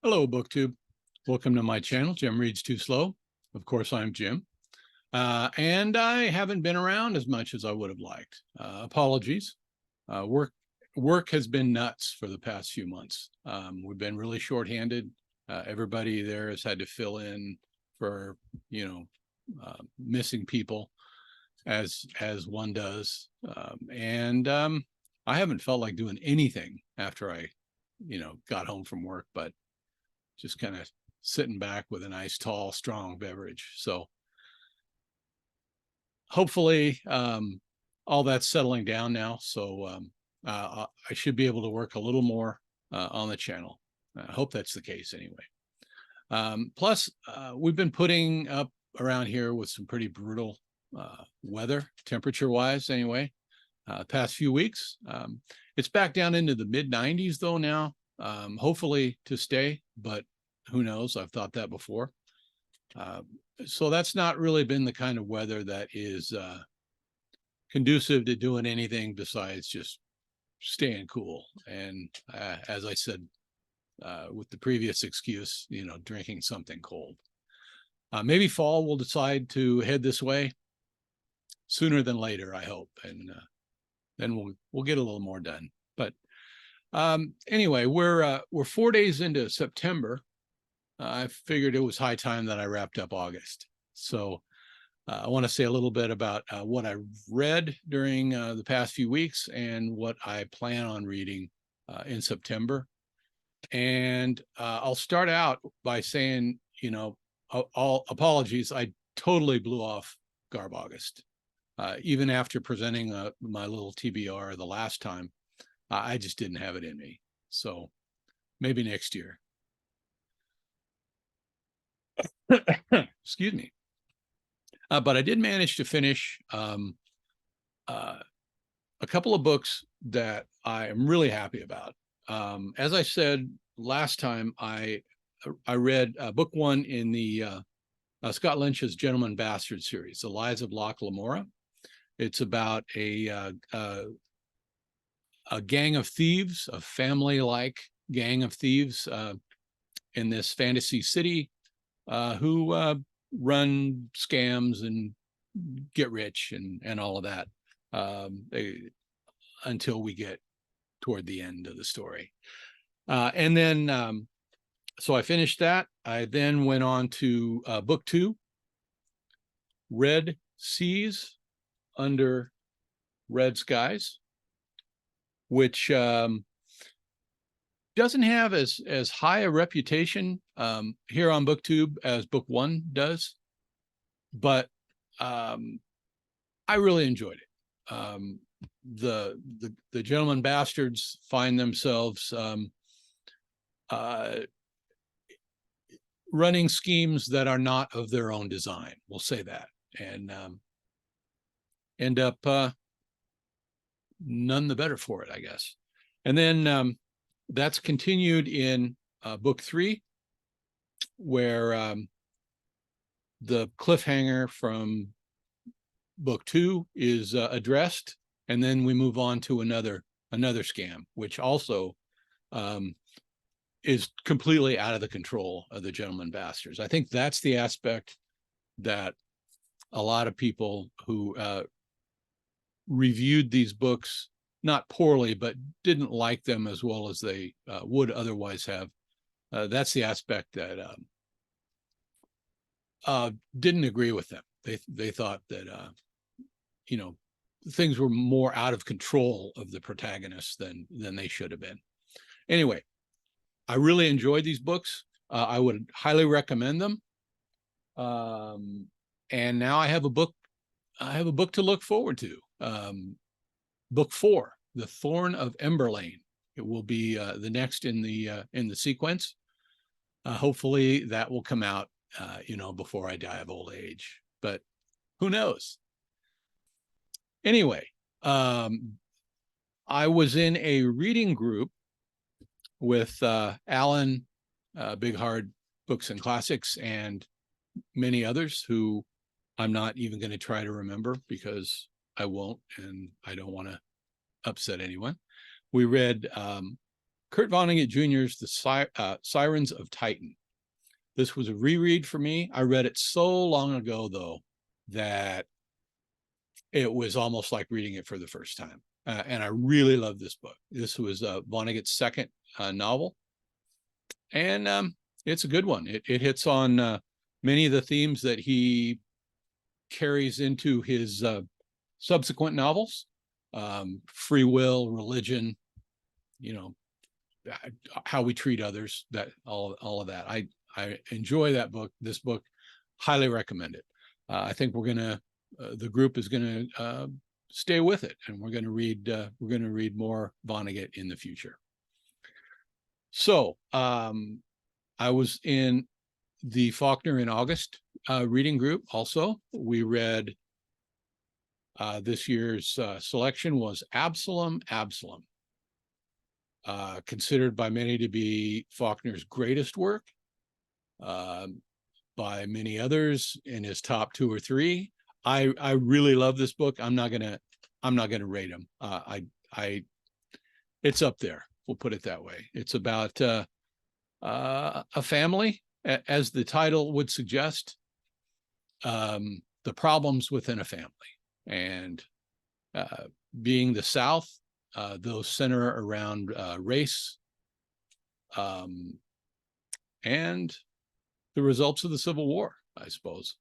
Hello, BookTube. Welcome to my channel, Jim Reads Too Slow. Of course, I'm Jim. And I haven't been around as much as I would have liked. Apologies. Work has been nuts for the past few months. We've been really shorthanded. Everybody there has had to fill in for, missing people as one does. I haven't felt like doing anything after I, got home from work, but just kind of sitting back with a nice, tall, strong beverage. So hopefully all that's settling down now. So I should be able to work a little more on the channel. I hope that's the case anyway. Plus, we've been putting up around here with some pretty brutal weather, temperature-wise anyway, past few weeks. It's back down into the mid-90s though now, hopefully to stay, but who knows? I've thought that before. So that's not really been the kind of weather that is conducive to doing anything besides just staying cool. And as I said, with the previous excuse, drinking something cold. Maybe fall will decide to head this way sooner than later, I hope. And then we'll get a little more done. But anyway, we're 4 days into September. I figured it was high time that I wrapped up August. So I want to say a little bit about what I read during the past few weeks and what I plan on reading in September. And I'll start out by saying, all apologies. I totally blew off Garb August. Even after presenting my little TBR the last time, I just didn't have it in me. So maybe next year. Excuse me. But I did manage to finish a couple of books that I am really happy about. As I said last time, I read book one in the Scott Lynch's Gentleman Bastard series, The Lies of Locke Lamora. It's about a gang of thieves, a family-like gang of thieves in this fantasy city who run scams and get rich and all of that until we get toward the end of the story. And then, so I finished that. I then went on to book two, Red Seas Under Red Skies, which doesn't have as high a reputation here on BookTube as book one does, but I really enjoyed it. The Gentleman Bastards find themselves running schemes that are not of their own design. We'll say that, and end up none the better for it, I guess. And then that's continued in book three, where the cliffhanger from book two is addressed, and then we move on to another scam, which also is completely out of the control of the Gentleman Bastards. I think that's the aspect that a lot of people who reviewed these books, not poorly, but didn't like them as well as they would otherwise have. That's the aspect that didn't agree with them. They thought that things were more out of control of the protagonists than they should have been. Anyway, I really enjoyed these books. I would highly recommend them. And now I have a book to look forward to. Book four, The Thorn of Emberlane. It will be the next in the sequence. Hopefully that will come out, before I die of old age, but who knows? Anyway, I was in a reading group with Alan, Big Hard Books and Classics, and many others who I'm not even going to try to remember because I won't, and I don't want to upset anyone. We read Kurt Vonnegut Jr.'s Sirens of Titan. This was a reread for me. I read it so long ago, though, that it was almost like reading it for the first time. And I really love this book. This was Vonnegut's second novel. And it's a good one. It hits on many of the themes that he carries into his subsequent novels. Free will, religion, you know, how we treat others, that all of that. I enjoy that book. This book, highly recommend it. I think we're gonna the group is gonna stay with it, and we're gonna read more Vonnegut in the future. So I was in the Faulkner in August reading group. Also, we read this year's selection was Absalom. Considered by many to be Faulkner's greatest work, by many others in his top 2 or 3. I really love this book. I'm not gonna rate him. It's up there. We'll put it that way. It's about a family, as the title would suggest, the problems within a family, and being the South, those center around race, and the results of the Civil War, I suppose.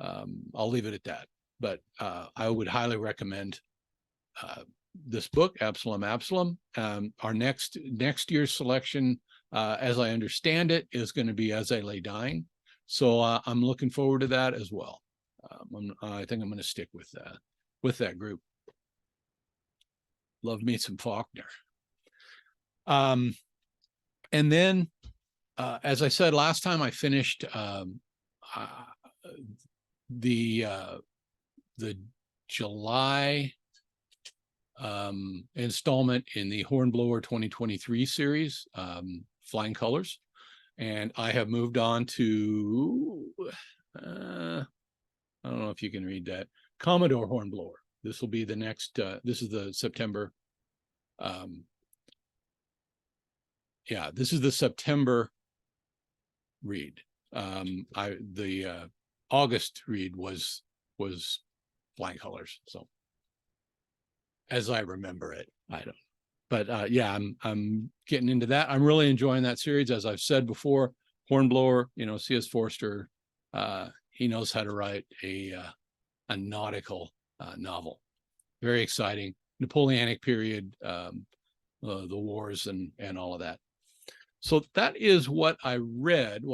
I'll leave it at that. But I would highly recommend this book, Absalom. Our next year's selection, as I understand it, is going to be As I Lay Dying. So I'm looking forward to that as well. I think I'm going to stick with that group. Love me some Faulkner. And then, as I said last time, I finished the July installment in the Hornblower 2023 series, Flying Colors, and I have moved on to I don't know if you can read that, Commodore Hornblower. This will be the next. This is the September. This is the September read. The August read was Flying Colors. So, as I remember it, I don't. But I'm getting into that. I'm really enjoying that series. As I've said before, Hornblower, C.S. Forster, he knows how to write a nautical novel. Very exciting. Napoleonic period, the wars and all of that. So that is what I read.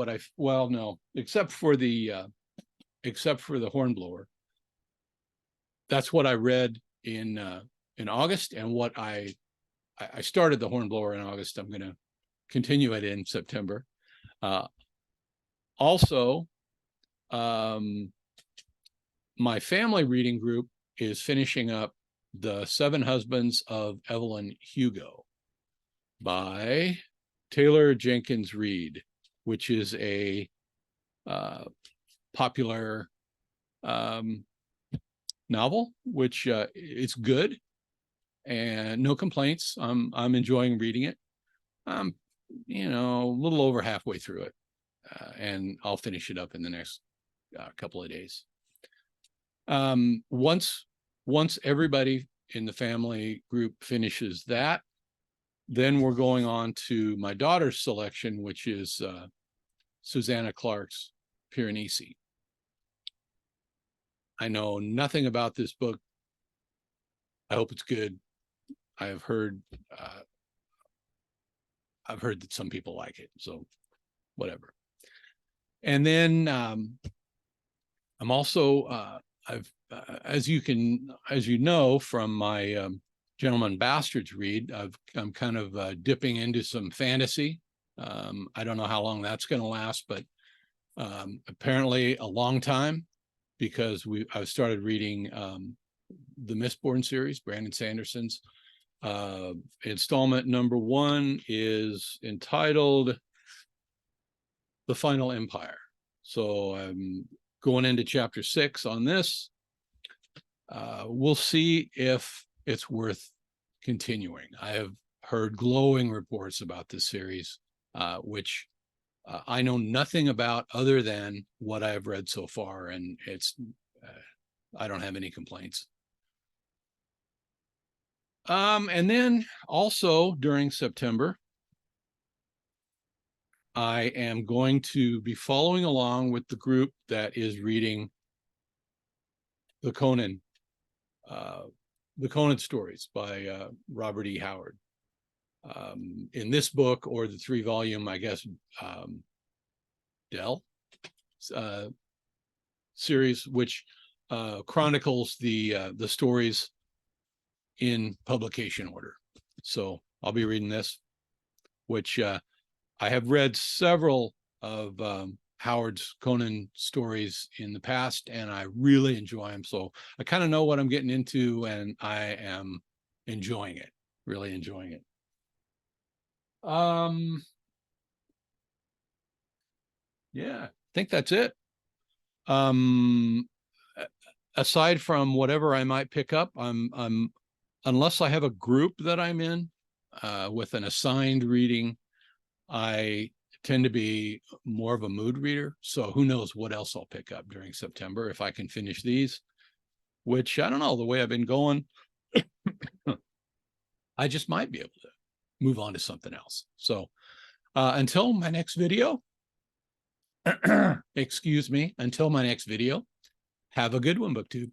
Except for the Hornblower. That's what I read in August, and what I started the Hornblower in August. I'm going to continue it in September. Also, my family reading group is finishing up The Seven Husbands of Evelyn Hugo by Taylor Jenkins Reid, which is a popular novel, which it's good and no complaints. I'm enjoying reading it. I'm a little over halfway through it, and I'll finish it up in the next couple of days. Once everybody in the family group finishes that, then we're going on to my daughter's selection, which is Susanna Clarke's Piranesi. I know nothing about this book. I hope it's good. I've heard that some people like it, so whatever. And then I'm also as you know from my Gentleman Bastards read, I'm kind of dipping into some fantasy. I don't know how long that's going to last, but apparently a long time, because I've started reading the Mistborn series, Brandon Sanderson's. Installment number 1 is entitled The Final Empire. So I'm going into chapter 6 on this. We'll see if it's worth continuing. I have heard glowing reports about this series, which I know nothing about other than what I've read so far, and it's I don't have any complaints. And then also during September, I am going to be following along with the group that is reading the Conan stories by Robert E. Howard. In this book, or the 3-volume, I guess, Dell series, which chronicles the stories in publication order. So I'll be reading this, which I have read several of Howard's Conan stories in the past, and I really enjoy them. So I kind of know what I'm getting into, and I am enjoying it, really enjoying it. Yeah, I think that's it. Aside from whatever I might pick up, I'm unless I have a group that I'm in with an assigned reading, I tend to be more of a mood reader. So who knows what else I'll pick up during September if I can finish these, which I don't know, the way I've been going, I just might be able to move on to something else. So until my next video, excuse me, until my next video, have a good one, BookTube.